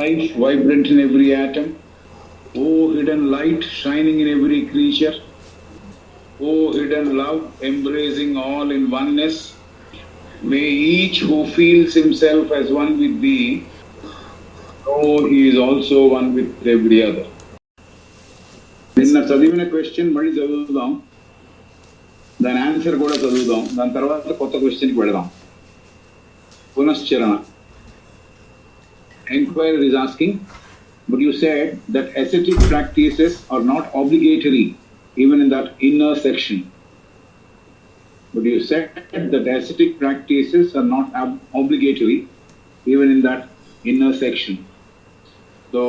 life vibrant in every atom. O hidden light shining in every creature. O hidden love embracing all in oneness. May each who feels himself as one with thee know he is also one with every other. నిన్న చదివిన question మళ్ళీ చదువుదాం, దాని answer కూడా చదువుదాం, దాని తర్వాత కొత్త క్వశ్చన్కి వెళదాం. పునశ్చరణ. Enquirer is asking, but you said that ascetic practices are not obligatory even in that inner section. But you said that ascetic practices are not obligatory even in that inner section. So,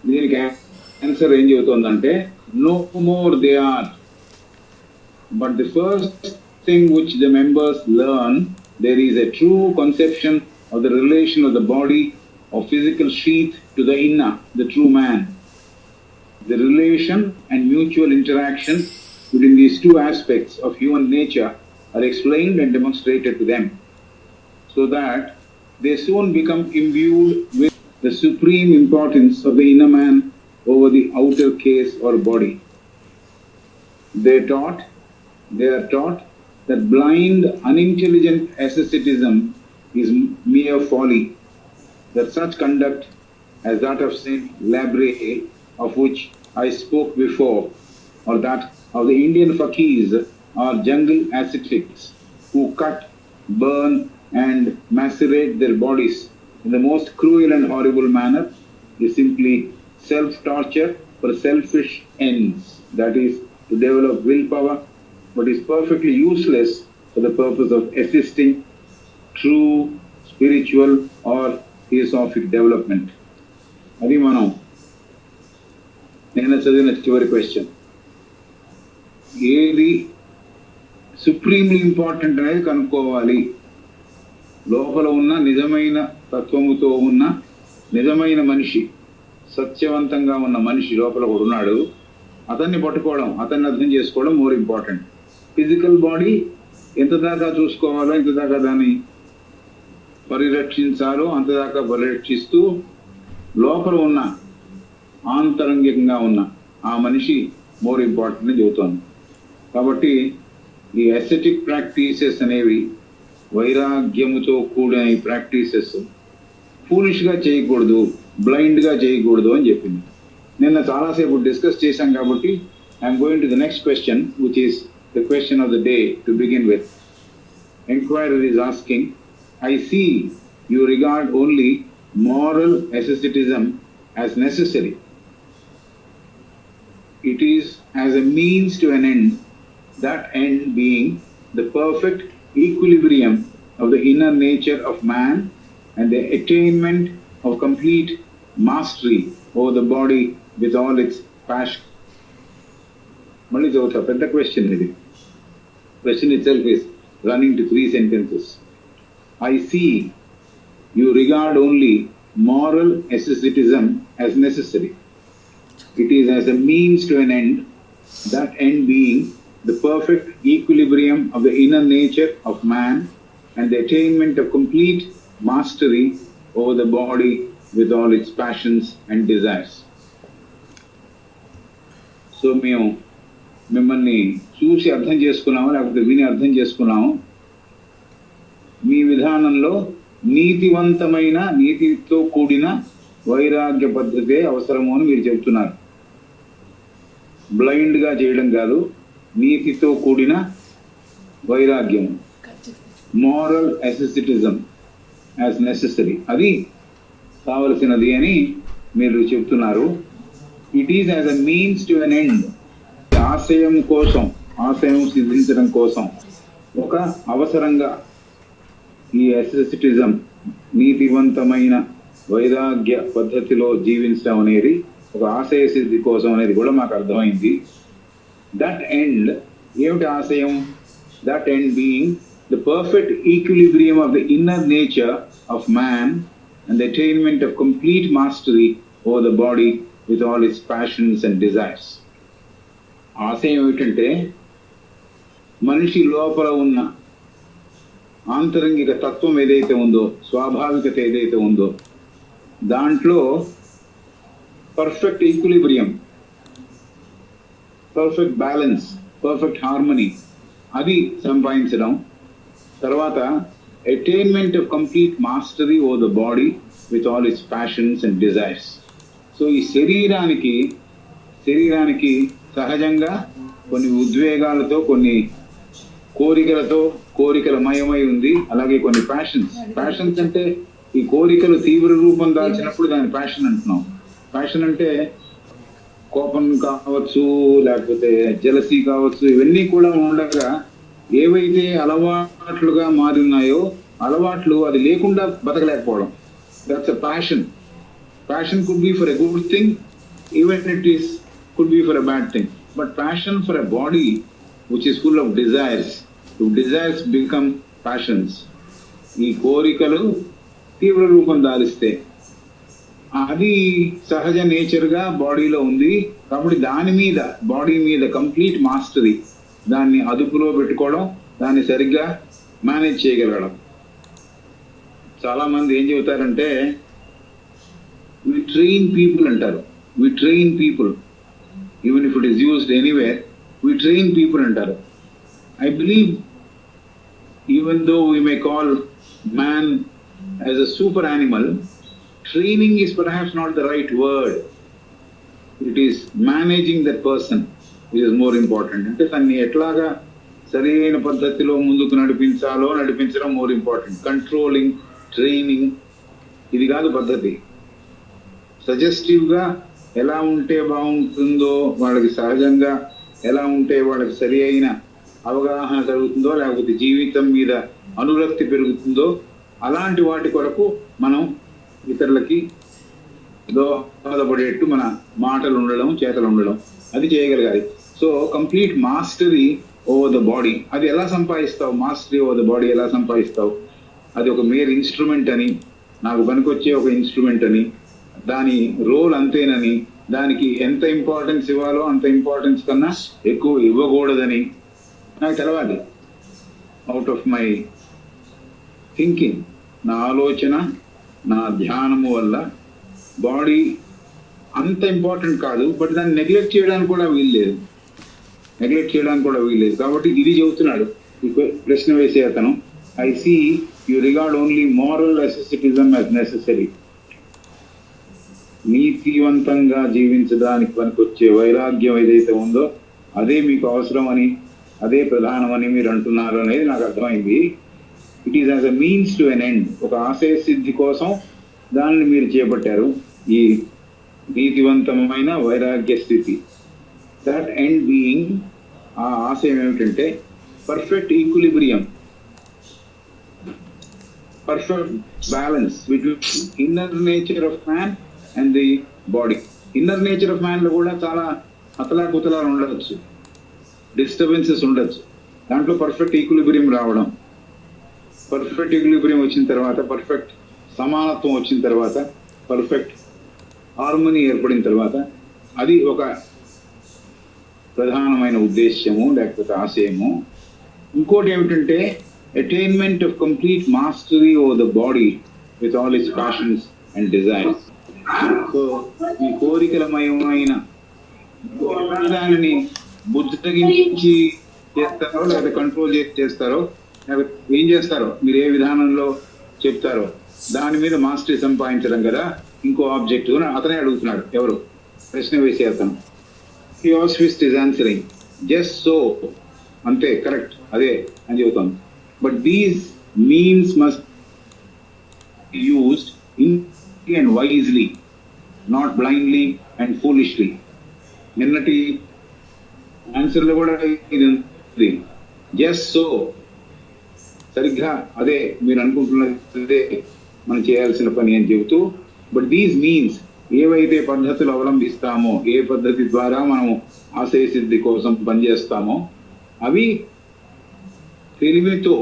దీనికి answer ఏం చెబుతోందంటే, no more they are. But the first thing which the members learn, there is a true conception of the relation of the body or physical sheath to the inner, the true man. The relation and mutual interaction between these two aspects of human nature are explained and demonstrated to them, so that they soon become imbued with the supreme importance of the inner man over the outer case or body. They are taught that blind, unintelligent asceticism is mere folly, that such conduct as that of Saint Labre, of which I spoke before, or that of the Indian fakirs or jungle ascetics who cut, burn and macerate their bodies in the most cruel and horrible manner, is simply self-torture for selfish ends, that is, to develop willpower, but is perfectly useless for the purpose of assisting true spiritual or theosophic development. అది మనం నేను చదివిన చివరి question. ఏది supremely important అనేది కనుక్కోవాలి. లోపల ఉన్న నిజమైన తత్వముతో ఉన్న నిజమైన మనిషి, సత్యవంతంగా ఉన్న మనిషి లోపల కూడా ఉన్నాడు, అతన్ని పట్టుకోవడం, అతన్ని అర్థం చేసుకోవడం మోర్ ఇంపార్టెంట్. ఫిజికల్ బాడీ ఎంత దాకా చూసుకోవాలో, ఎంత దాకా దాన్ని పరిరక్షించాలో అంతదాకా పరిరక్షిస్తూ లోపల ఉన్న ఆంతరంగికంగా ఉన్న ఆ మనిషి మోర్ ఇంపార్టెంట్ అని చెబుతోంది. కాబట్టి ఈ అసెటిక్ ప్రాక్టీసెస్ అనేవి, వైరాగ్యముతో కూడిన ఈ ప్రాక్టీసెస్ ఫూలిష్గా చేయకూడదు, బ్లైండ్గా చేయకూడదు అని చెప్పింది. నిన్న చాలాసేపు డిస్కస్ చేశాం కాబట్టి I'm going to the next question, which is the question of the day to begin with. Enquirer is asking, I see you regard only moral asceticism as necessary. It is as a means to an end, that end being the perfect equilibrium of the inner nature of man and the attainment of complete mastery over the body with all its passion. Mali chauta pedda question idi. Question itself is running to 3 sentences. I see you regard only moral asceticism as necessary. It is as a means to an end, that end being the perfect equilibrium of the inner nature of man and the attainment of complete mastery over the body with all its passions and desires. So మేము మిమ్మల్ని చూసి అర్థం చేసుకున్నాము, లేకపోతే విని అర్థం చేసుకున్నాము. మీ విధానంలో నీతివంతమైన, నీతితో కూడిన వైరాగ్య పద్ధతే అవసరము అని మీరు చెబుతున్నారు. బ్లైండ్గా చేయడం కాదు, నీతితో కూడిన వైరాగ్యము, మోరల్ అసెసిటిజం యాజ్ నెసెసరీ, అది కావలసినది అని మీరు చెప్తున్నారు. It is as a means to an end, ఆశయం కోసం, ఆశయం సిద్ధించడం కోసం ఒక అవసరంగా ఈ అసెసిటిజం, నీతివంతమైన వైరాగ్య పద్ధతిలో జీవించడం అనేది ఒక ఆశయ సిద్ధి కోసం అనేది కూడా మాకు అర్థమైంది. దట్ ఎండ్, ఏమిటి ఆశయం? That end being the perfect equilibrium of the inner nature of man and the attainment of complete mastery over the body with all it's passions and desires. ఆశయం ఏమిటంటే, మనిషి లోపల ఉన్న ఆంతరంగిక తత్వం ఏదైతే ఉందో, స్వాభావికత ఏదైతే ఉందో, దాంట్లో perfect equilibrium, perfect balance, perfect harmony అది సంపాదించడం. తర్వాత attainment of complete mastery over the body with all it's passions and desires. So ఈ శరీరానికి సహజంగా కొన్ని ఉద్వేగాలతో, కొన్ని కోరికల మయమై ఉంది. అలాగే కొన్ని ప్యాషన్స్ అంటే ఈ కోరికలు తీవ్ర రూపం దాల్చినప్పుడు దాని ప్యాషన్ అంటున్నాం. ప్యాషన్ అంటే కోపం కావచ్చు, లేకపోతే జలసీ కావచ్చు, ఇవన్నీ కూడా ఉండగా ఏవైతే అలవాట్లుగా మారినాయో అలవాట్లు అది లేకుండా బతకలేకపోవడం. That's a passion. Passion could be for a good thing, even it could be for a bad thing. But passion for a body which is full of desires, if desires become passions, ఈ కోరికలు తీవ్ర రూపం దాలిస్తే అది సహజ నేచర్గా బాడీలో ఉంది. కాబట్టి body మీద కంప్లీట్ మాస్టరీ, దాన్ని అదుపులో పెట్టుకోవడం, దాన్ని సరిగ్గా మేనేజ్ చేయగలగడం. చాలా మంది ఏం చెబుతారంటే we train people అంటారు. We train people even if it is used anywhere. We train people అంటారు. I believe even though we may call man as a super animal, training is perhaps not the right word. It is managing that person which is more important. అంటే తన్ని ఎట్లాగా సరైన పద్ధతిలో ముందుకు నడిపించడం more important. Controlling, training ఇది కాదు పద్ధతి. సజెస్టివ్గా ఎలా ఉంటే బాగుంటుందో, వాళ్ళకి సహజంగా ఎలా ఉంటే వాళ్ళకి సరి అయిన అవగాహన కలుగుతుందో, లేకపోతే జీవితం మీద అనురక్తి పెరుగుతుందో, అలాంటి వాటి కొరకు మనం ఇతరులకి దోహదపడేట్టు మన మాటలు ఉండడం, చేతలు ఉండడం అది చేయగలగాలి. So complete mastery over the body అది ఎలా సంపాదిస్తావు? మాస్టరీ ఓవర్ ద బాడీ ఎలా సంపాదిస్తావు? అది ఒక మేర్ ఇన్స్ట్రుమెంట్ అని, నాకు పనికొచ్చే ఒక ఇన్స్ట్రుమెంట్ అని, దాని రోల్ అంతేనని, దానికి ఎంత ఇంపార్టెన్స్ ఇవ్వాలో అంత ఇంపార్టెన్స్ కన్నా ఎక్కువ ఇవ్వకూడదని నాకు తెలవాలి. అవుట్ ఆఫ్ మై థింకింగ్, నా ఆలోచన, నా ధ్యానము వల్ల బాడీ అంత ఇంపార్టెంట్ కాదు, బట్ దాన్ని నెగ్లెక్ట్ చేయడానికి కూడా వీల్లేదు. కాబట్టి ఇది చెబుతున్నాడు ఈ ప్రశ్న వేసే అతను. I see you regard only moral asceticism as necessary. నీతివంతంగా జీవించడానికి పనికొచ్చే వైరాగ్యం ఏదైతే ఉందో అదే మీకు అవసరమని, అదే ప్రధానమని మీరు అంటున్నారు అనేది నాకు అర్థమైంది. It is as a means to an end. ఒక ఆశయ సిద్ధి కోసం దానిని మీరు చేపట్టారు, ఈ నీతివంతమైన వైరాగ్య స్థితి. దట్ ఎండ్ బీయింగ్, ఆ ఆశయం ఏమిటంటే perfect equilibrium, perfect balance between inner nature of man and the body. Inner nature of man లో కూడా చాలా అతలాకుతలాలు ఉండవచ్చు, డిస్టర్బెన్సెస్ ఉండొచ్చు. దాంట్లో పర్ఫెక్ట్ ఈక్విలిబ్రియం రావడం, పర్ఫెక్ట్ ఈక్విలిబ్రియం వచ్చిన తర్వాత, పర్ఫెక్ట్ సమానత్వం వచ్చిన తర్వాత, పర్ఫెక్ట్ హార్మనీ ఏర్పడిన తర్వాత, అది ఒక ప్రధానమైన ఉద్దేశ్యము లేకపోతే ఆశయము. ఇంకోటి ఏమిటంటే attainment of complete mastery over the body with all it's passions and desires. So ఈ కోరికలమయమైన దానిని బుద్ధగించి చేస్తారో లేదా కంట్రోల్ చేస్తారో, లేకపోతే ఏం చేస్తారో, మీరు ఏ విధానంలో చెప్తారో దాని మీద మాస్టరీ సంపాదించడం కదా ఇంకో ఆబ్జెక్ట్. అతనే అడుగుతున్నాడు, ఎవరు ప్రశ్న వేసే అతను. Theosophist is answering just so, అంతే, కరెక్ట్, అదే అని చెబుతాను. But these means must used and wisely, not blindly and foolishly. నిన్నటి ఆన్సర్లో కూడా ఇది ఉంది, జస్ట్ సో, సరిగ్గా అదే మీరు అనుకుంటున్నదే మనం చేయాల్సిన పని అని చెబుతూ, బట్ దీస్ మీన్స్ ఏవైతే పద్ధతులు అవలంబిస్తామో, ఏ పద్ధతి ద్వారా మనం ఆశయ సిద్ధి కోసం పనిచేస్తామో అవి తెలివితో,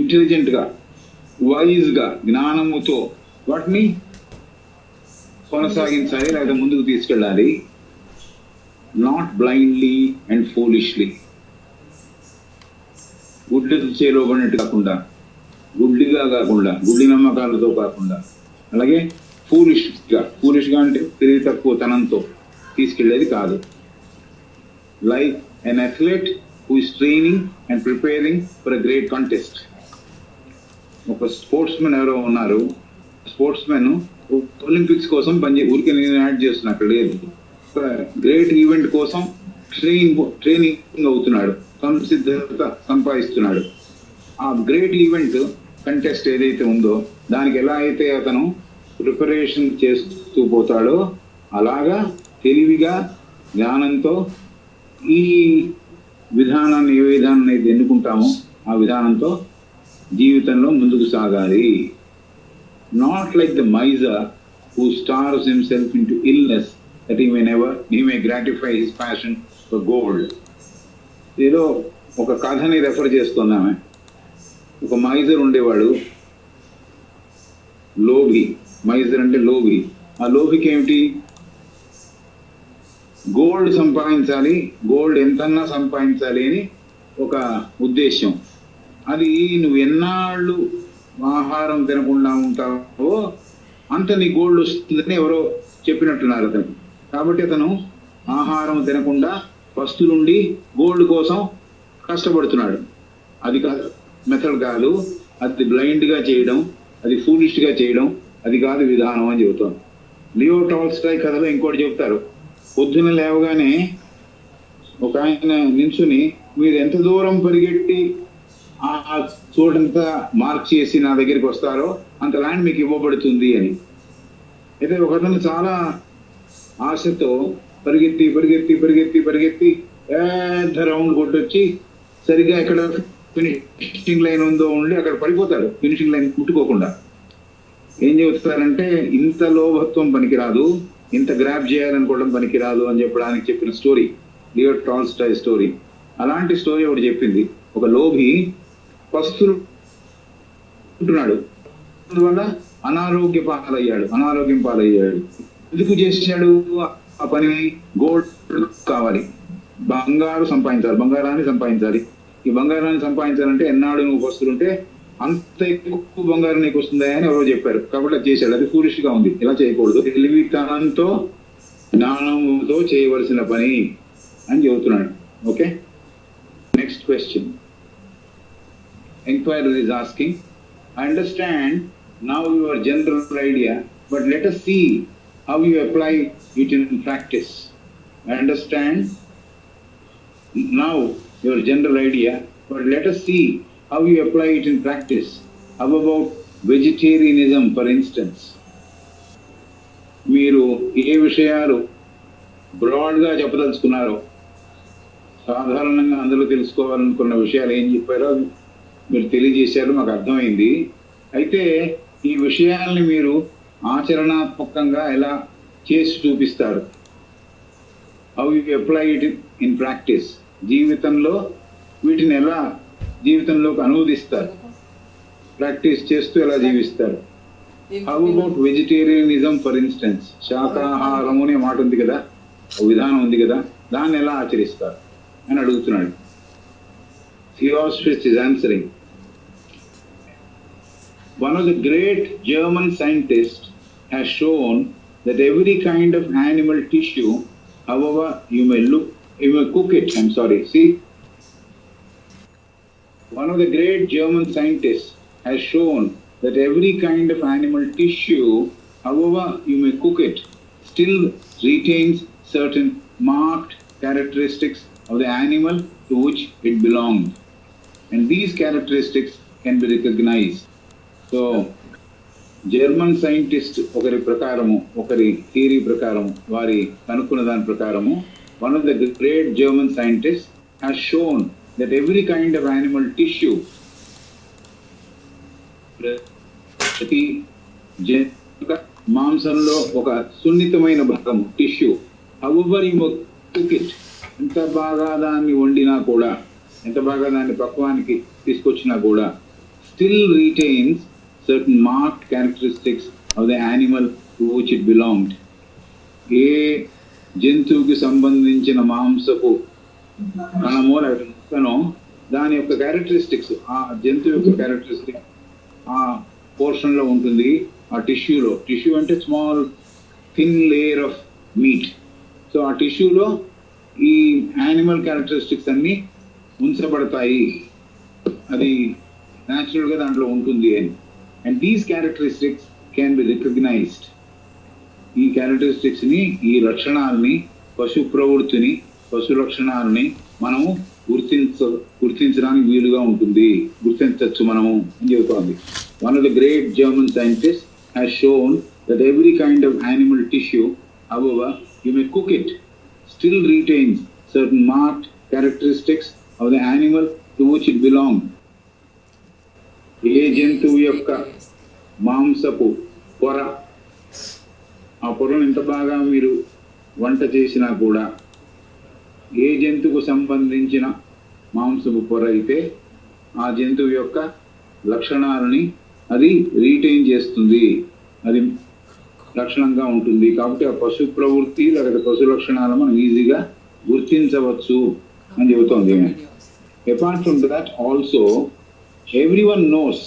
ఇంటెలిజెంట్గా, వైజ్గా, జ్ఞానముతో వాటిని కొనసాగించాలి లేదా ముందుకు తీసుకెళ్ళాలి. నాట్ బ్లైండ్లీ అండ్ ఫూలిష్లీ, గుడ్డి చేలోబడినట్టు కాకుండా, గుడ్డిగా కాకుండా, గుడ్డి నమ్మకాలతో కాకుండా, అలాగే ఫూలిష్గా అంటే తెలివి తక్కువ తనంతో తీసుకెళ్లేది కాదు. Like an athlete who is training and preparing for a great contest. ఒక స్పోర్ట్స్ మెన్ ఎవరో ఉన్నారు, స్పోర్ట్స్ మెన్ ఒలింపిక్స్ కోసం ఊరికి నేను యాడ్ చేస్తున్నా, అక్కడ లేదు, ఒక గ్రేట్ ఈవెంట్ కోసం ట్రైనింగ్ అవుతున్నాడు, సంసిద్ధత సంపాదిస్తున్నాడు. ఆ గ్రేట్ ఈవెంట్ కంటెస్ట్ ఏదైతే ఉందో దానికి ఎలా అయితే అతను ప్రిపరేషన్ చేస్తూ పోతాడో అలాగా తెలివిగా జ్ఞానంతో ఈ విధానాన్ని ఏ విధానాన్ని అయితే ఎన్నుకుంటామో ఆ విధానంతో జీవితంలో ముందుకు సాగాలి. Not like the miser who starves himself into illness that he may gratify his passion for gold. ఏదో ఒక కథని రెఫర్ చేస్తున్నామే. ఒక మైజర్ ఉండేవాడు, లోభి. మైజర్ అంటే లోభి. ఆ లోభికి ఏమిటి? గోల్డ్ సంపాదించాలి, గోల్డ్ ఎంతన్నా సంపాదించాలి అని ఒక ఉద్దేశం. అది నువ్వు ఎన్నాళ్ళు ఆహారం తినకుండా ఉంటావో అంత నీ గోల్డ్ వస్తుందని ఎవరో చెప్పినట్టున్నారు అతను. కాబట్టి అతను ఆహారం తినకుండా పస్తులుండి గోల్డ్ కోసం కష్టపడుతున్నాడు. అది కాదు మెథడ్ కాదు, అది బ్లైండ్గా చేయడం, అది ఫూలిష్గా చేయడం, అది కాదు విధానం అని చెబుతాం. లియో టాల్స్టాయ్ కథలో ఇంకోటి చెప్తారు. పొద్దున లేవగానే ఒక ఆయన నిల్చుని మీరు ఎంత దూరం పరిగెట్టి ఆ చోటంతా మార్క్ చేసి నా దగ్గరికి వస్తారో అంత ల్యాండ్ మీకు ఇవ్వబడుతుంది అని. అయితే ఒకతను చాలా ఆశతో పరిగెత్తి పరిగెత్తి పరిగెత్తి పరిగెత్తి పెద్ద రౌండ్ కొట్టొచ్చి సరిగ్గా ఎక్కడ ఫినిషింగ్ లైన్ ఉందో ఉండి అక్కడ పడిపోతాడు, ఫినిషింగ్ లైన్ ముట్టుకోకుండా. ఏం చెబుతారంటే ఇంత లోభత్వం పనికిరాదు, ఇంత గ్రాప్ చేయాలనుకోవడం పనికిరాదు అని చెప్పడానికి చెప్పిన స్టోరీ లియో టాల్స్టాయ్ స్టోరీ. అలాంటి స్టోరీ ఒకటి చెప్పింది. ఒక లోభి పస్తులు ఉంటున్నాడు, అందువల్ల అనారోగ్యం పాలయ్యాడు. ఎందుకు చేశాడు ఆ పని? గోల్డ్ కావాలి, బంగారాన్ని సంపాదించాలి. ఈ బంగారాన్ని సంపాదించాలంటే ఎన్నాడు నువ్వు పస్తులుంటే అంత ఎక్కువ బంగారం నీకు వస్తుందా అని ఎవరో చెప్పారు. కాబట్టి అది చేశాడు. అది ఫూలిష్ గా ఉంది, ఇలా చేయకూడదు, తెలివితనంతో జ్ఞానంతో చేయవలసిన పని అని చెబుతున్నాడు. Okay, next question. Enquirer is asking, I understand now your general idea, but let us see how you apply it in practice. I understand now your general idea, but let us see how you apply it in practice. How about vegetarianism, for instance? మీరు ఏ విషయాలు బ్రాడ్గా చెప్పదలుచుకున్నారో, సాధారణంగా అందరూ తెలుసుకోవాలనుకున్న విషయాలు ఏం చెప్పారో మీరు తెలియజేశారు, మాకు అర్థమైంది. అయితే ఈ విషయాల్ని మీరు ఆచరణాత్మకంగా ఎలా చేసి చూపిస్తారు? How you apply it in practice, జీవితంలో వీటిని ఎలా జీవితంలోకి అనువదిస్తారు, ప్రాక్టీస్ చేస్తూ ఎలా జీవిస్తారు? How about vegetarianism for instance, శాకాహారము అనే మాట ఉంది కదా, విధానం ఉంది కదా, దాన్ని ఎలా ఆచరిస్తారు అని అడుగుతున్నాడు. Theosophist is answering. One of the great German scientists has shown that every kind of animal tissue, however you may cook it. One of the great German scientists has shown that every kind of animal tissue, however you may cook it, still retains certain marked characteristics of the animal to which it belonged. And these characteristics can be recognized. So, German scientist ఒకరి ప్రకారము, ఒకరి theory ప్రకారము, వారి కనుక్కున్న దాని ప్రకారము, one of the great German scientist has shown that every kind of animal tissue, ప్రతి మాంసంలో ఒక సున్నితమైన భాగము tissue, however you cook it, ఎంత బాగా దాన్ని వండినా కూడా, ఎంత బాగా దాన్ని పక్వానికి తీసుకొచ్చినా కూడా, still retains certain marked characteristics of the animal to which it belonged. ఏ జంతువుకి సంబంధించిన మాంసపు కణమో లేకనో దాని యొక్క క్యారెక్టరిస్టిక్స్, ఆ జంతువు యొక్క క్యారెక్టరిస్టిక్ ఆ పోర్షన్లో ఉంటుంది. ఆ టిష్యూ అంటే small thin layer of meat. So ఆ టిష్యూలో ఈ యానిమల్ క్యారెక్టరిస్టిక్స్ అన్ని ఉంచబడతాయి, అది న్యాచురల్ గా దాంట్లో ఉంటుంది అని. And these characteristics can be recognised. ఈ క్యారెక్టరిస్టిక్స్ ని, ఈ లక్షణాలని, పశు ప్రవృత్తిని, పశు లక్షణాలని మనము గుర్తించడానికి వీలుగా ఉంటుంది, గుర్తించవచ్చు మనము అని చెబుతోంది. One of the great German scientist has shown that every kind of animal tissue, however you may cook it, still retains certain marked characteristics of the animal to which it belonged. ఏ జంతువు యొక్క మాంసపు పొర, ఆ పొరను ఎంత బాగా మీరు వంట చేసినా కూడా, ఏ జంతువుకు సంబంధించిన మాంసపు పొర అయితే ఆ జంతువు యొక్క లక్షణాలని అది రీటైన్ చేస్తుంది, అది లక్షణంగా ఉంటుంది. కాబట్టి ఆ పశు ప్రవృత్తి లేదా పశు లక్షణాలను మనం ఈజీగా గుర్తించవచ్చు అని చెబుతోంది. Apart from that also everyone knows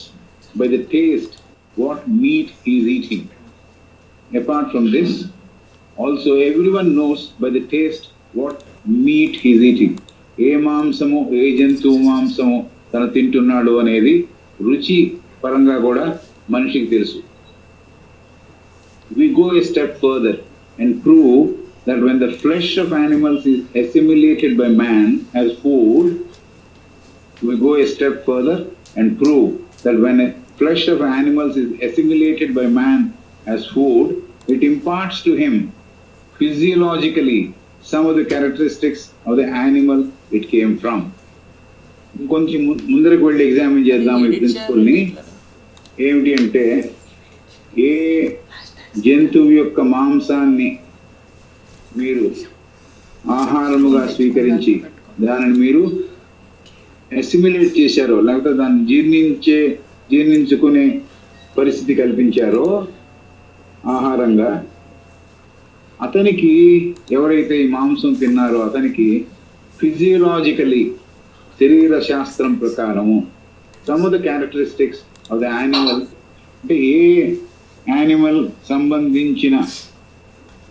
by the taste what meat he is eating. Apart from this, also everyone knows by the taste what meat he is eating. ఏ మాంసము, ఏ జంతువు మాంసము తను తింటున్నాడు అనేది రుచి పరంగా కూడా మనిషికి తెలుసు. We go a step further and prove that when the flesh of animals is assimilated by man as food, we go a step further and prove that when a flesh of animals is assimilated by man as food, it imparts to him physiologically some of the characteristics of the animal it came from. కొంచెం ముందరకు వెళ్ళి examine చేద్దాం ఈ ప్రిన్సిపల్ని. ఏమిటి అంటే, ఏ జంతువు యొక్క మాంసాన్ని మీరు ఆహారముగా స్వీకరించి దానిని మీరు అసిమిలేట్ చేశారో, లేకపోతే దాన్ని జీర్ణించుకునే పరిస్థితి కల్పించారో ఆహారంగా, అతనికి, ఎవరైతే ఈ మాంసం తిన్నారో అతనికి ఫిజియోలాజికలీ, శరీర శాస్త్రం ప్రకారము some of the characteristics of the animal, అంటే ఏ యానిమల్ సంబంధించిన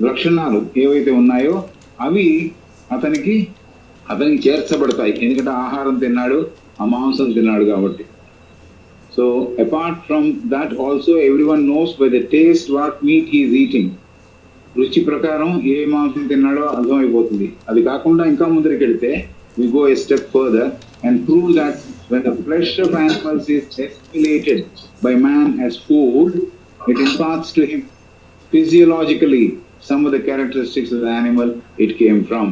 లక్షణాలు ఏవైతే ఉన్నాయో అవి అతనికి చేర్చబడతాయి. ఎందుకంటే ఆహారం తిన్నాడు, ఆ మాంసం తిన్నాడు కాబట్టి. So apart from that also everyone knows by the taste what meat he is eating. రుచి ప్రకారం ఏ మాంసం తిన్నాడో అర్థమైపోతుంది. అది కాకుండా ఇంకా ముందరికి వెళ్తే we go a step further and prove that when the flesh of animals is assimilated by man as food, it imparts to him physiologically some of the characteristics of the animal it came from.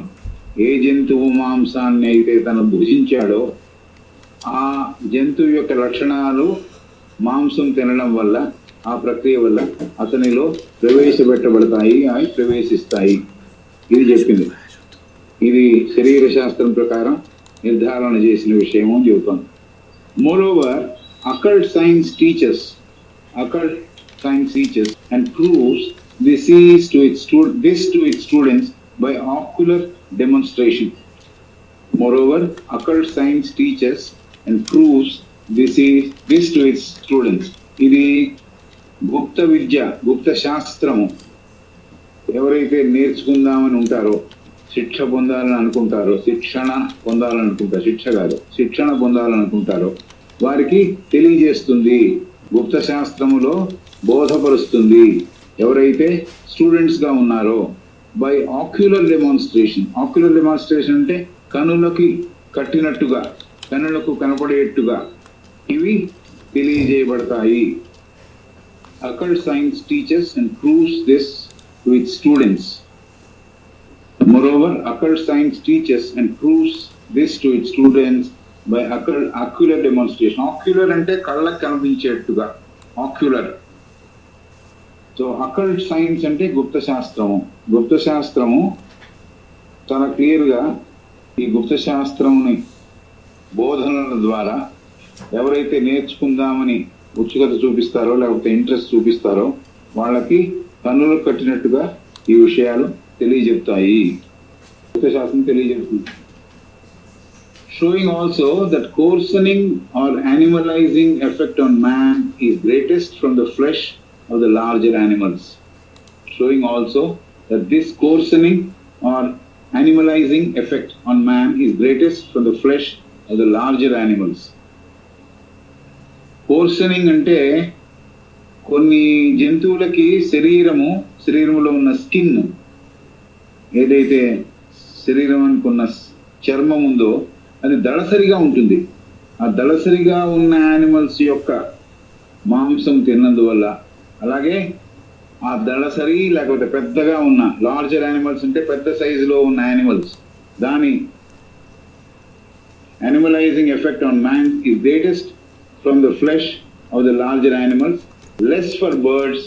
ఏ జంతువు మాంసాన్ని అయితే తను భుజించాడో ఆ జంతువు యొక్క లక్షణాలు మాంసం తినడం వల్ల, ఆ ప్రక్రియ వల్ల అతనిలో ప్రవేశపెట్టబడతాయి, అవి ప్రవేశిస్తాయి. ఇది చెప్పింది. ఇది శరీర శాస్త్రం ప్రకారం నిర్ధారణ చేసిన విషయం అని చెబుతాను. Moreover occult science teachers and proves this to its students by ocular demonstration. Moreover, occult science teaches and proves this to its students. ఇది గుప్త విద్య, గుప్త శాస్త్రము. ఎవరైతే నేర్చుకుందామని ఉంటారో, శిక్షణ పొందాలనుకుంటారో వారికి తెలియజేస్తుంది, గుప్త శాస్త్రములో బోధపరుస్తుంది. ఎవరైతే స్టూడెంట్స్ గా ఉన్నారో by ocular demonstration. Ocular demonstration అంటే కనులకి కట్టినట్టుగా, కనులకు కనపడేట్టుగా ఇవి తెలియజేయబడతాయి. Occult science teaches and proves this to its students. Moreover, occult science teaches and proves this to its students by ocular demonstration. Ocular అంటే కళ్ళకి కనిపించేట్టుగా, ఆక్యులర్. సో అకల్ట్ సైన్స్ అంటే గుప్త శాస్త్రము చాలా క్లియర్గా ఈ గుప్త శాస్త్రముని బోధనల ద్వారా ఎవరైతే నేర్చుకుందామని ఉత్సుకత చూపిస్తారో, లేకపోతే ఇంట్రెస్ట్ చూపిస్తారో వాళ్ళకి కన్నులు కట్టినట్టుగా ఈ విషయాలు తెలియజెప్తాయి, గుప్త శాస్త్రం తెలియజెప్తుంది. Showing also that coarsening or animalizing effect on man is greatest from the flesh of the larger animals, showing also that this coarsening or animalizing effect on man is greatest from the flesh of the larger animals. కోర్సనింగ్ అంటే కొన్ని జంతువులకి శరీరంలో ఉన్న skin, ఏదైతే శరీరానికి ఉన్న చర్మం ఉందో అది దళసరిగా ఉంటుంది. ఆ దళసరిగా ఉన్న యానిమల్స్ యొక్క మాంసం తిన్నందువల్ల, అలాగే ఆ దళసరి లేకపోతే పెద్దగా ఉన్న లార్జర్ యానిమల్స్ అంటే పెద్ద సైజులో ఉన్న యానిమల్స్, దాని animalizing effect on man is greatest from the flesh of the larger animals, less for birds,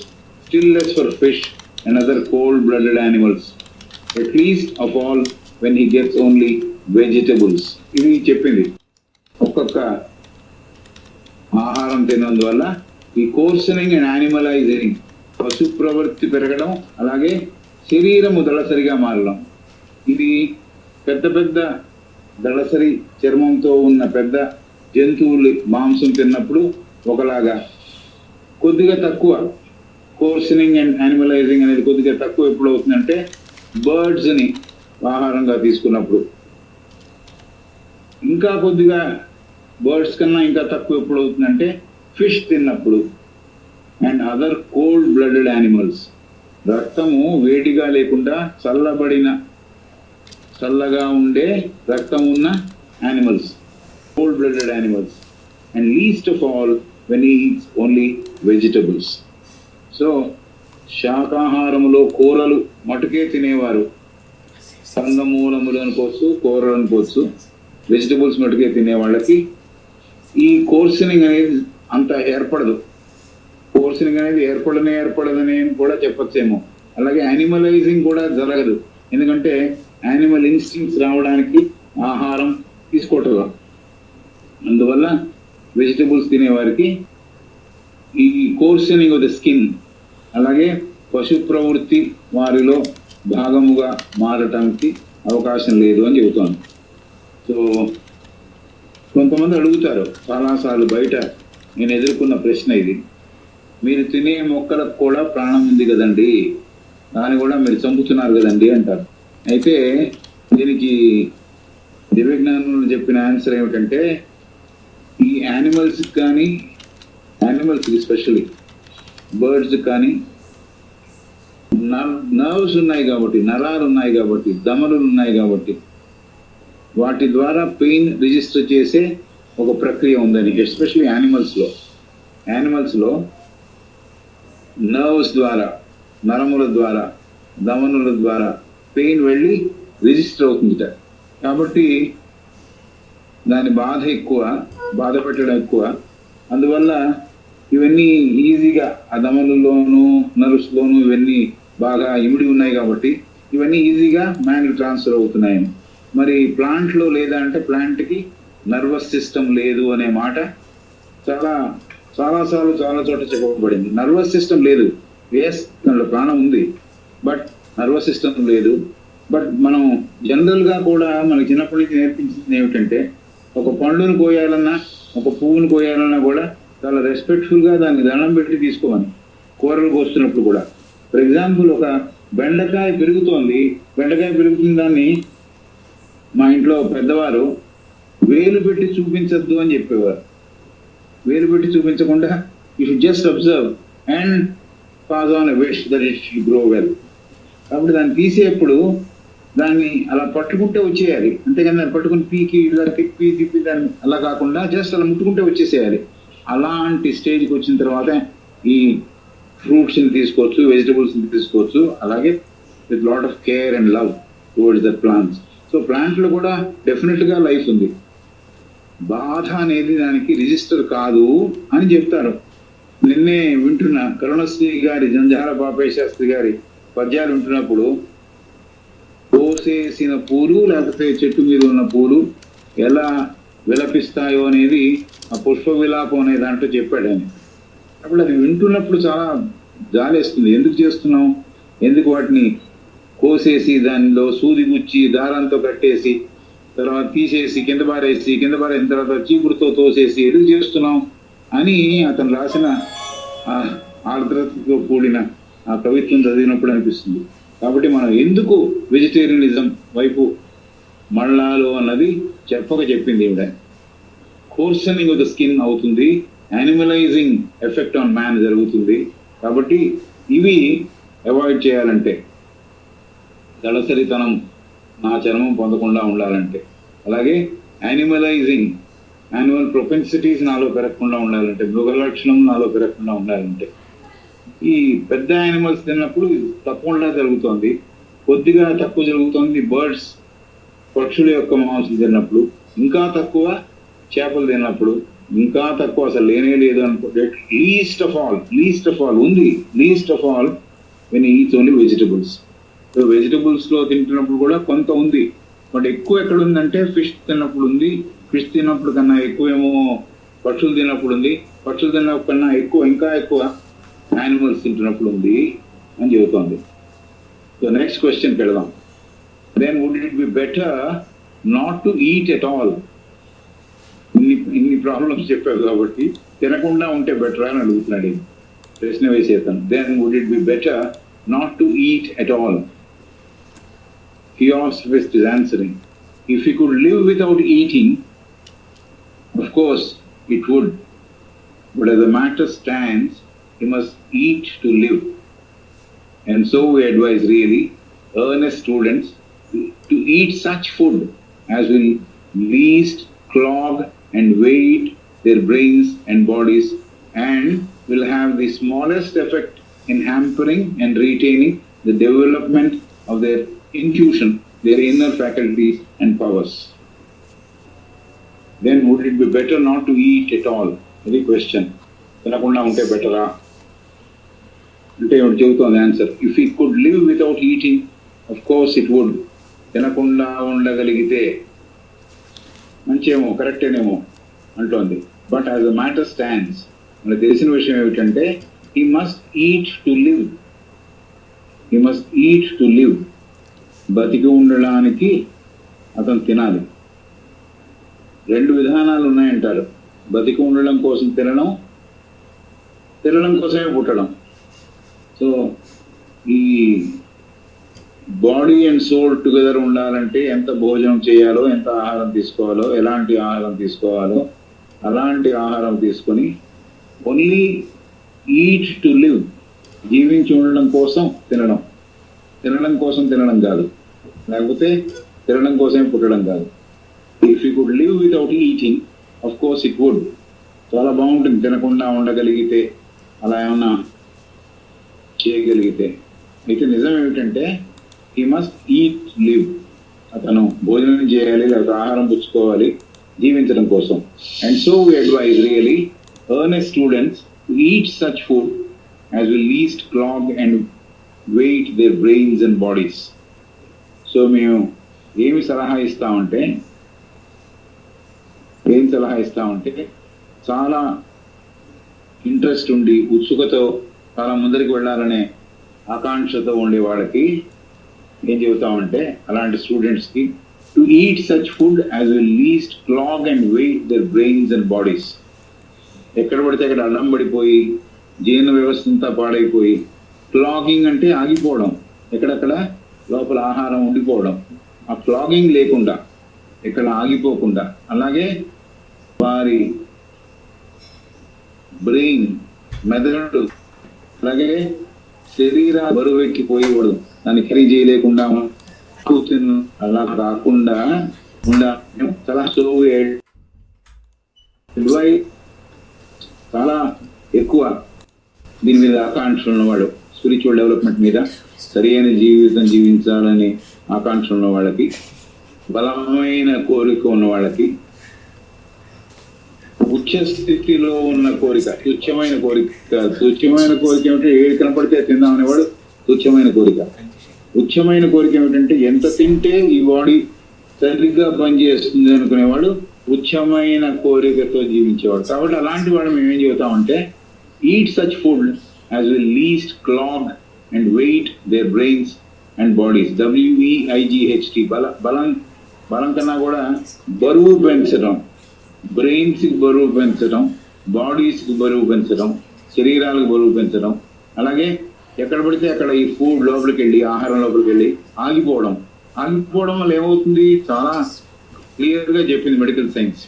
still less for fish and other cold-blooded animals, at least of all when he gets only vegetables. ఇది చెప్పింది. ఒక్కొక్క ఆహారం తిన్నందువల్ల ఈ కోర్సనింగ్ and యానిమలైజింగ్, పశు ప్రవృత్తి పెరగడం, అలాగే శరీరము దళసరిగా మారడం. ఇది పెద్ద పెద్ద దళసరి చర్మంతో ఉన్న పెద్ద జంతువులు మాంసం తిన్నప్పుడు ఒకలాగా, కొద్దిగా తక్కువ కోర్సనింగ్ అండ్ యానిమలైజింగ్ అనేది కొద్దిగా తక్కువ ఎప్పుడు అవుతుందంటే బర్డ్స్ని ఆహారంగా తీసుకున్నప్పుడు, ఇంకా కొద్దిగా బర్డ్స్ కన్నా ఇంకా తక్కువ ఎప్పుడు అవుతుందంటే ఫిష్ తిన్నప్పుడు, and other cold blooded animals, రక్తము వేడిగా లేకుండా చల్లగా ఉండే రక్తం ఉన్న animals, cold blooded animals, and least of all when he eats only vegetables. So శాకాహారములో కూరలు మటుకే తినేవారు, కందమూలములు అనుకోవచ్చు, కూరలు అనుకోవచ్చు, వెజిటబుల్స్ మటుకే తినే వాళ్ళకి ఈ కోర్సనింగ్ అనేది అంత ఏర్పడదు. కోర్సనింగ్ అనేది ఏర్పడదని కూడా చెప్పచ్చేమో. అలాగే యానిమలైజింగ్ కూడా జరగదు, ఎందుకంటే యానిమల్ ఇన్స్టింక్ట్స్ రావడానికి ఆహారం తీసుకోవటం. అందువల్ల వెజిటబుల్స్ తినేవారికి ఈ కోర్సనింగ్ ఆఫ్ ద స్కిన్, అలాగే పశు ప్రవృత్తి వారిలో భాగముగా మారటానికి అవకాశం లేదు అని చెబుతాను. సో కొంతమంది అడుగుతారు చాలాసార్లు, బయట నేను ఎదుర్కొన్న ప్రశ్న ఇది, మీరు తినే మొక్కలకు కూడా ప్రాణం ఉంది కదండి, దాన్ని కూడా మీరు చంపుతున్నారు కదండి అంటారు. అయితే దీనికి దివ్యజ్ఞానులు చెప్పిన ఆన్సర్ ఏమిటంటే, ఈ యానిమల్స్కి కానీ, యానిమల్స్కి స్పెషల్లీ బర్డ్స్ కానీ నర్వ్స్ ఉన్నాయి కాబట్టి, నరాలు ఉన్నాయి కాబట్టి, దమనులు ఉన్నాయి కాబట్టి, వాటి ద్వారా పెయిన్ రిజిస్టర్ చేసే ఒక ప్రక్రియ ఉందని, ఎస్పెషల్లీ యానిమల్స్లో నర్వ్స్ ద్వారా, నరముల ద్వారా, దమనుల ద్వారా పెయిన్ వెళ్ళి రిజిస్టర్ అవుతుందిట. కాబట్టి దాని బాధ పెట్టడం ఎక్కువ. అందువల్ల ఇవన్నీ ఈజీగా ఆ దమనుల్లోనూ నర్వ్స్లోనూ ఇవన్నీ బాగా ఇమిడి ఉన్నాయి కాబట్టి ఇవన్నీ ఈజీగా మ్యాన్కి ట్రాన్స్ఫర్ అవుతున్నాయి. మరి ప్లాంట్లో లేదా అంటే ప్లాంట్కి నర్వస్ సిస్టమ్ లేదు అనే మాట చాలా చోట చెప్పబడింది. నర్వస్ సిస్టమ్ లేదు, దాంట్లో ప్రాణం ఉంది, బట్ నర్వస్ సిస్టమ్ లేదు. బట్ మనం జనరల్గా కూడా మనకి చిన్నప్పటి నుంచి నేర్పించింది ఏమిటంటే, ఒక పండును కోయాలన్నా, ఒక పువ్వును కోయాలన్నా కూడా చాలా రెస్పెక్ట్ఫుల్గా దాన్ని దండం పెట్టి తీసుకోమని, కూరలు కోస్తున్నప్పుడు కూడా. ఫర్ ఎగ్జాంపుల్, ఒక బెండకాయ పెరుగుతున్న దాన్ని మా ఇంట్లో పెద్దవారు వేలు పెట్టి చూపించద్దు అని చెప్పేవారు. వేలు పెట్టి చూపించకుండా you should just observe and pass on a wish that it should grow well. కాబట్టి దాన్ని తీసేప్పుడు దాన్ని అలా పట్టుకుంటే వచ్చేయాలి, అంతేగాని దాన్ని పట్టుకుని పీకి ఇలా తిప్పి దాన్ని అలా కాకుండా జస్ట్ అలా ముట్టుకుంటే వచ్చేసేయాలి. అలాంటి స్టేజ్కి వచ్చిన తర్వాత ఈ ఫ్రూట్స్ని తీసుకోవచ్చు, వెజిటబుల్స్ని తీసుకోవచ్చు, అలాగే with lot of care and love towards the plants. So ప్లాంట్లో కూడా డెఫినెట్గా లైఫ్ ఉంది. బాధ అనేది దానికి రిజిస్టర్ కాదు అని చెప్తారు. నిన్నే వింటున్న కరుణశ్రీ గారి, జంజాల పాపయ్య శాస్త్రి గారి పద్యాలు వింటున్నప్పుడు, కోసేసిన పూలు లేకపోతే చెట్టు మీద ఉన్న పూలు ఎలా విలపిస్తాయో అనేది ఆ పుష్ప విలాపం అనే దాంట్లో చెప్పాడు ఆయన. అప్పుడు అది వింటున్నప్పుడు చాలా జాలేస్తుంది. ఎందుకు చేస్తున్నాం, ఎందుకు వాటిని కోసేసి దానిలో సూది గుచ్చి దారంతో కట్టేసి తర్వాత తీసేసి కింద పారేసిన తర్వాత చీపురుతో తోసేసి ఎందుకు చేస్తున్నాం అని అతను రాసిన ఆర్ద్రతతో కూడిన ఆ కవిత్వం చదివినప్పుడు అనిపిస్తుంది. కాబట్టి మనం ఎందుకు వెజిటేరియనిజం వైపు మళ్ళాలో అన్నది చెప్పింది ఈవిడ. కోర్సనింగ్ ఆఫ్ ద స్కిన్ అవుతుంది, యానిమలైజింగ్ ఎఫెక్ట్ ఆన్ మ్యాన్ జరుగుతుంది. కాబట్టి ఇవి అవాయిడ్ చేయాలంటే, దళసరితనం నా చర్మం పొందకుండా ఉండాలంటే, అలాగే యానిమల్ ప్రొపెన్సిటీస్ నాలో పెరగకుండా ఉండాలంటే, మృగ లక్షణం నాలో పెరగకుండా ఉండాలంటే, ఈ పెద్ద యానిమల్స్ తిన్నప్పుడు తప్పకుండా జరుగుతుంది, కొద్దిగా తక్కువ జరుగుతుంది బర్డ్స్ పక్షుల యొక్క మాంసం తిన్నప్పుడు, ఇంకా తక్కువ చేపలు తిన్నప్పుడు, ఇంకా తక్కువ అసలు లేనే లేదు అనుకుంటే, least of all when eats only vegetables. So vegetables లో తింటున్నప్పుడు కూడా కొంత ఉంది, బట్ ఎక్కువ ఎక్కడ ఉందంటే ఫిష్ తిన్నప్పుడు ఉంది, ఫిష్ తిన్నప్పుడు కన్నా ఎక్కువ ఏమో పక్షులు తిన్నప్పుడు ఉంది, పక్షులు తిన్నప్పుడు కన్నా ఇంకా ఎక్కువ యానిమల్స్ తింటున్నప్పుడు ఉంది అని చెబుతోంది. సో నెక్స్ట్ క్వశ్చన్కి వెళదాం. Then would it be better not to eat at all? ఇన్ని ప్రాబ్లమ్స్ చెప్పారు కాబట్టి తినకుండా ఉంటే బెటర్ అని అడుగుతున్నాడు, ప్రశ్న వేసేస్తాను. Then would it be better not to eat at all? Theosophist is answering, if he could live without eating, of course it would, but as the matter stands, he must eat to live. And so we advise really earnest students to eat such food as will least clog and weight their brains and bodies, and will have the smallest effect in hampering and retaining the development of their intuition, their inner faculties and powers. Then would it be better not to eat at all? Any question? తినకుండా ఉంటే బెటరా అంటే ఎవరు చెబుతోంది answer, if he could live without eating, of course it would. తినకుండా ఉండగలిగితే మంచేమో, కరెక్టేనేమో అంటోంది. But as a matter stands, మనకు తెలిసిన విషయం ఏమిటంటే, he must eat to live. బతికి ఉండడానికి అతను తినాలి. రెండు విధానాలు ఉన్నాయంటారు, బతికి ఉండడం కోసం తినడం, తినడం కోసమే పుట్టడం. సో ఈ బాడీ అండ్ సోల్ టుగెదర్ ఉండాలంటే ఎంత భోజనం చేయాలో, ఎంత ఆహారం తీసుకోవాలో, ఎలాంటి ఆహారం తీసుకోవాలో అలాంటి ఆహారం తీసుకొని, ఓన్లీ ఈట్ టు లివ్, జీవించి ఉండడం కోసం తినడం, తినడం కోసం తినడం కాదు, లేకపోతే తినడం కోసమే పుట్టడం కాదు. If you could live without eating, of course it would. చాలా బాగుంటుంది తినకుండా ఉండగలిగితే, అలా ఏమన్నా చేయగలిగితే. అయితే నిజం ఏమిటంటే, హీ మస్ట్ ఈట్ లివ్. అతను భోజనం చేయాలి, లేకపోతే ఆహారం పుచ్చుకోవాలి జీవించడం కోసం. And so we advise really earnest students to eat such food as will least clog and weight their brains and bodies. So మేము ఏమి సలహా ఇస్తామంటే, చాలా ఇంట్రెస్ట్ ఉండి ఉత్సుకతో చాలా ముందరికి వెళ్ళాలనే ఆకాంక్షతో ఉండే వాళ్ళకి ఏం చెబుతామంటే, అలాంటి స్టూడెంట్స్కి to eat such food as will least clog and weight their brains and bodies. ఎక్కడ పడితే అక్కడ అల్లం పడిపోయి జీర్ణ వ్యవస్థ అంతా పాడైపోయి, క్లాగింగ్ అంటే ఆగిపోవడం, ఎక్కడక్కడ లోపల ఆహారం ఉండిపోవడం, ఆ క్లాగింగ్ లేకుండా, ఎక్కడ ఆగిపోకుండా, అలాగే వారి బ్రెయిన్, మెదడు, అలాగే శరీర బరువెక్కిపోయేవాడు దాన్ని క్యారీ చేయలేకుండా కూర్చుని అలా కాకుండా చాలా చాలా ఎక్కువ దీని మీద ఆకాంక్ష ఉన్నవాడు, స్పిరిచువల్ డెవలప్మెంట్ మీద సరైన జీవితం జీవించాలని ఆకాంక్ష ఉన్న వాళ్ళకి, బలమైన కోరిక ఉన్న వాళ్ళకి, ఉచ్చ స్థితిలో ఉన్న కోరిక, తుచ్చమైన కోరిక ఏమిటంటే ఏది కనపడితే తిందామనేవాడు తుచ్చమైన కోరిక. ఉచ్చమైన కోరిక ఏమిటంటే ఎంత తింటే ఈ బాడీ సరిగ్గా పనిచేస్తుంది అనుకునేవాడు ఉచ్చమైన కోరికతో జీవించేవాడు. కాబట్టి అలాంటి వాడు మేము ఏం చెబుతామంటే, eat such food as will least clog and weight their brains and bodies. WEIGHT, బలం కన్నా కూడా బరువు పెంచడం, బ్రెయిన్స్కి బరువు పెంచడం, బాడీస్కి బరువు పెంచడం. శరీరాలకు బరువు పెంచడం, అలాగే ఎక్కడ పడితే అక్కడ ఈ ఫుడ్ లోపలికి వెళ్ళి, ఆహారం లోపలికి వెళ్ళి ఆగిపోవడం వల్ల ఏమవుతుంది, చాలా క్లియర్ గా చెప్పింది మెడికల్ సైన్స్.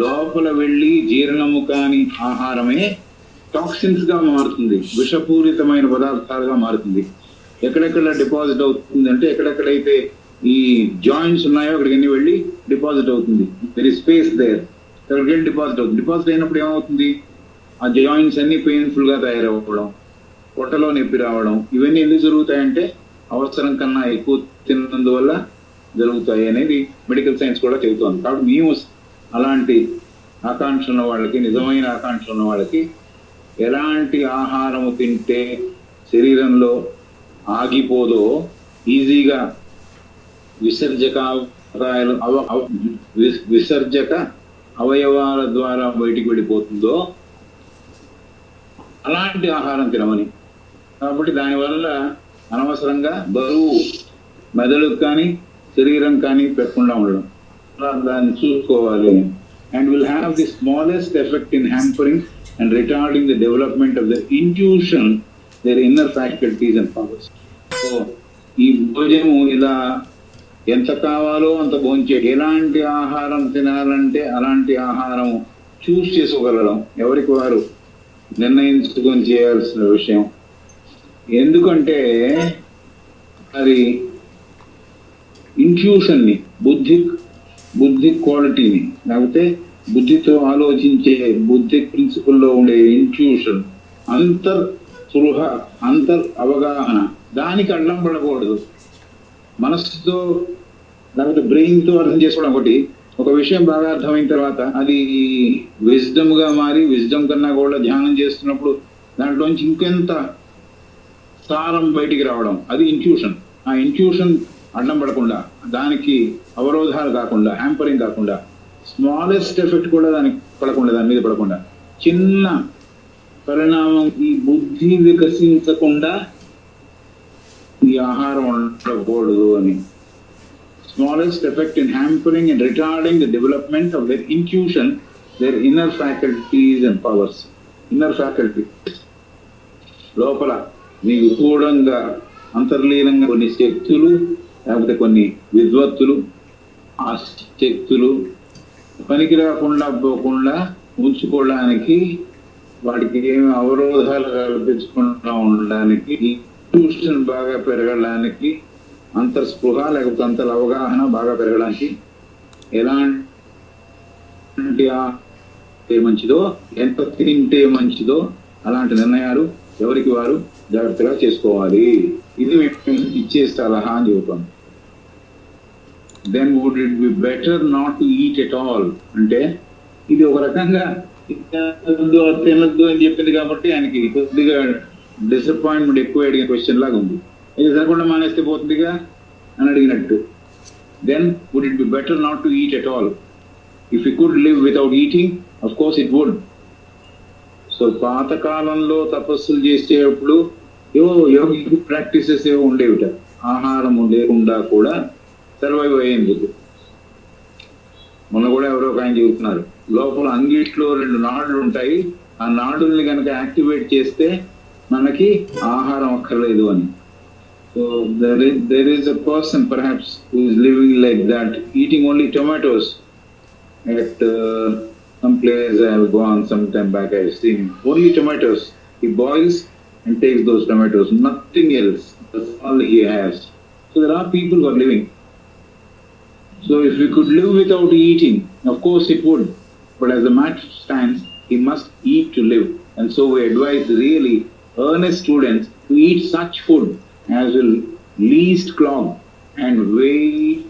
లోపల వెళ్ళి జీర్ణము కాని ఆహారమే టాక్సిన్స్ గా మారుతుంది, విషపూరితమైన పదార్థాలుగా మారుతుంది. ఎక్కడెక్కడ డిపాజిట్ అవుతుంది అంటే, ఎక్కడెక్కడైతే ఈ జాయింట్స్ ఉన్నాయో అక్కడికి అన్ని వెళ్ళి డిపాజిట్ అవుతుంది. దెర్ ఇస్ స్పేస్ దేర్, అక్కడికి వెళ్ళి డిపాజిట్ అవుతుంది. డిపాజిట్ అయినప్పుడు ఏమవుతుంది, ఆ జాయింట్స్ అన్ని పెయిన్ఫుల్ గా తయారవ్వడం, పొట్టలో నొప్పి రావడం, ఇవన్నీ ఎందుకు జరుగుతాయంటే అవసరం కన్నా ఎక్కువ తిన్నందువల్ల జరుగుతాయి అనేది మెడికల్ సైన్స్ కూడా చెబుతోంది. కాబట్టి మేము అలాంటి ఆకాంక్ష ఉన్న వాళ్ళకి, నిజమైన ఆకాంక్ష ఉన్న వాళ్ళకి ఎలాంటి ఆహారము తింటే శరీరంలో ఆగిపోదో, ఈజీగా విసర్జక అవయవాల ద్వారా బయటికి వెళ్ళిపోతుందో అలాంటి ఆహారం తినమని. కాబట్టి దానివల్ల అనవసరంగా బరువు మెదడుకు కానీ శరీరం కానీ పెట్టకుండా ఉండడం, దాన్ని చూసుకోవాలి. And will have the smallest effect in hampering and retarding the development of the intuition, their inner faculties and powers. So ఈ భోజనము ఇలా ఎంత కావాలో అంత భోంచే, ఎలాంటి ఆహారం తినాలంటే అలాంటి ఆహారం చూస్ చేసుకోగలడం ఎవరికి వారు నిర్ణయించుకొని చేయాల్సిన విషయం. ఎందుకంటే అది ఇంట్యూషన్ ని, బుద్ధి క్వాలిటీని, లేకపోతే బుద్ధితో ఆలోచించే బుద్ధి ప్రిన్సిపల్లో ఉండే ఇంట్యూషన్, స్పృహ, అవగాహన, దానికి అడ్డం పడకూడదు. మనస్సుతో లేకపోతే బ్రెయిన్ తో అర్థం చేసుకోవడం ఒకటి. ఒక విషయం బాగా అర్థమైన తర్వాత అది విజ్డమ్ గా మారి, విజ్డమ్ కన్నా కూడా ధ్యానం చేస్తున్నప్పుడు దాంట్లోంచి ఇంకెంత సారం బయటికి రావడం, అది ఇంట్యూషన్. ఆ ఇంట్యూషన్ అడ్డం పడకుండా, దానికి అవరోధాలు కాకుండా, హ్యాంపరింగ్ కాకుండా, స్మాలెస్ట్ ఎఫెక్ట్ కూడా దానికి పడకుండా, దాని మీద పడకుండా, చిన్న పరిణామం ఈ బుద్ధి వికసించకుండా ఈ ఆహారం ఉండకూడదు అని. Smallest effect in hampering and retarding the development of their intuition, their inner faculties and powers. Inner faculty లోపల మీకు గూఢంగా అంతర్లీనంగా కొన్ని శక్తులు, లేకపోతే కొన్ని విద్వత్తులు, ఆ శక్తులు పనికి రాకుండా పోకుండా ఉంచుకోవడానికి, వాటికి ఏమి అవరోధాలు కల్పించకుండా ఉండడానికి, ఇంట్యూషన్ బాగా పెరగడానికి, అంతర్స్పృహ లేకపోతే అవగాహన బాగా పెరగడానికి ఎలాంటి మంచిదో, ఎంత తింటే మంచిదో అలాంటి నిర్ణయాలు ఎవరికి వారు జాగ్రత్తగా చేసుకోవాలి. ఇది మేము ఇచ్చే సలహా అని చెబుతాం. Then would it be better not to eat at all. అంటే ఇది ఒక రకంగా తినద్దు అని చెప్పింది కాబట్టి ఆయనకి కొద్దిగా డిసప్పాయింట్మెంట్ ఎక్కువ అడిగిన క్వశ్చన్ లాగా ఉంది. ఇది తినకుండా మానేస్తే పోతుందిగా అని అడిగినట్టు. Then would it be better not to eat at all. If you could live without eating, of course it would. So పాతకాలంలో తపస్సులు చేసేటప్పుడు యోగిక్ ప్రాక్టీసెస్ ఏవో ఉండేవిట, ఆహారం లేకుండా కూడా సర్వైవ్ అయ్యేందుకు. మొన్న కూడా ఎవరో ఒక ఆయన చెబుతున్నారు, లోపల అంగిట్లో 2 నాడులు ఉంటాయి, ఆ నాడుల్ని కనుక యాక్టివేట్ చేస్తే మనకి ఆహారం అక్కర్లేదు అని. So there is a person perhaps who is living like that, eating only tomatoes. At some place I have gone some time back, I have seen only tomatoes. He boils and takes those tomatoes, nothing else. That's all he has. So there are people who are living. So if we could live without eating, of course it would. But as the matter stands, he must eat to live. And so we advise really earnest students to eat such food as will least clog and weigh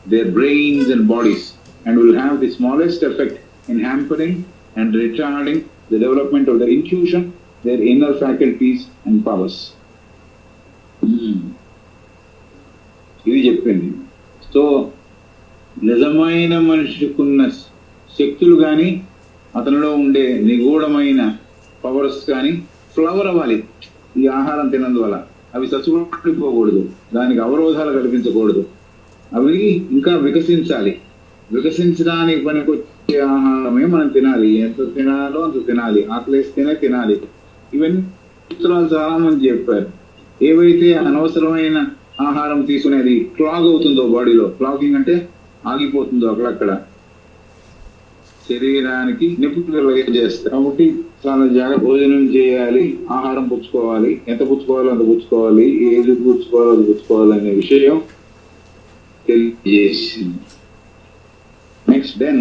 their brains and bodies, and will have the smallest effect in hampering and retarding the development of their intuition, their inner faculties and powers. ఇది చెప్పింది. So నిజమైన మనిషికున్న శక్తులు కానీ, అతనిలో ఉండే నిగూఢమైన powers కానీ flower అవ్వాలి ఈ ఆహారం తినందువల్ల. అవి చచ్చిపోకూడదు, దానికి అవరోధాలు కల్పించకూడదు, అవి ఇంకా వికసించాలి. వికసించడానికి ఆహారమే మనం తినాలి, ఎంత తినాలో అంత తినాలి, ఆకలిస్తేనే తినాలి. ఇవన్నీ సూత్రాలు చాలా మంది చెప్పారు. ఏవైతే అనవసరమైన ఆహారం తీసుకునేది క్లాగ్ అవుతుందో బాడీలో, క్లాగింగ్ అంటే ఆగిపోతుందో అక్కడక్కడ, శరీరానికి నొప్పి కలిగజేస్తారు. కాబట్టి చాలా జాగ్రత్త భోజనం చేయాలి, ఆహారం పుచ్చుకోవాలి, ఎంత పుచ్చుకోవాలో అంత పుచ్చుకోవాలి, ఏది పుచ్చుకోవాలో అది పుచ్చుకోవాలి అనే విషయం తెలియజేసింది. Next, then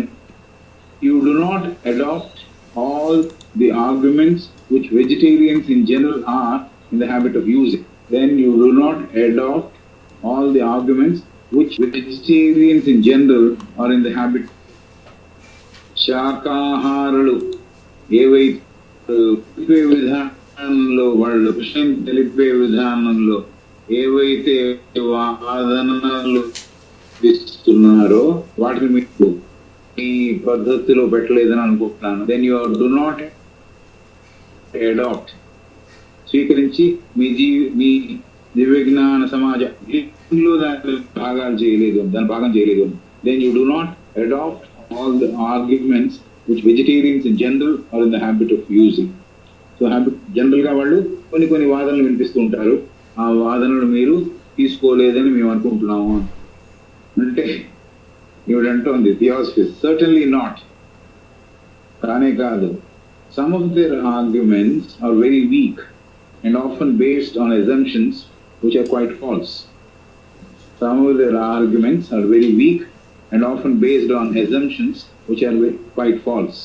you do not adopt all the arguments which vegetarians in general are in the habit of using. Then you do not adopt all the arguments which vegetarians in general are in the habit. శాకాహారులు ఏవైతే తెలిపే విధానంలో, వాళ్ళు విషయం తెలిపే విధానంలో ఏవైతే వాదనలు ఇస్తున్నారో వాటిని మీకు ఈ పద్ధతిలో పెట్టలేదని అనుకుంటున్నాను. Then you do not adopt, స్వీకరించి మీ దివ్య జ్ఞాన సమాజంలో దాని భాగం చేయలేదు. Then you do not adopt all the arguments which vegetarians in general are in the habit of using. So general గా వాళ్ళు కొన్ని వాదనలు వినిపిస్తూ ఉంటారు. ఆ వాదనలు మీరు తీసుకోలేదని మేము అనుకుంటున్నాము అంటే ఏమిటంటోంది థియాసఫీ, సర్టన్లీ నాట్, కానే కాదు. Some of their arguments are very weak and often based on assumptions which are quite false. Some of their arguments are very weak and often based on assumptions which are quite false.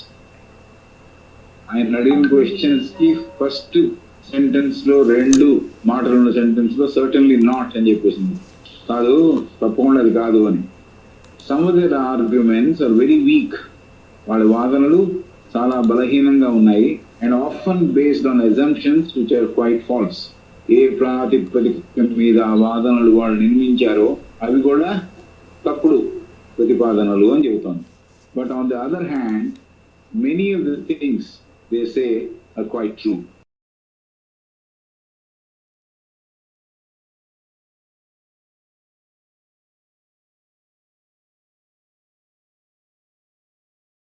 ఆయన అడిగిన questions కి first sentence లో 2 మాటలు ఉన్న sentence లో certainly not అని చెప్పేసింది. కాదు, తప్పకుండా అది కాదు అని. Some of their arguments are very weak, వాళ్ళ వాదనలు చాలా బలహీనంగా ఉన్నాయి. And often based on assumptions which are quite false. ఏ ప్రాతిపదిక మీద ఆ వాదనలు వాళ్ళు నిర్మించారో అవి కూడా తప్పుడు ప్రతిపాదనలు అని చెబుతాను. But on the other hand, many of the things they say are quite true.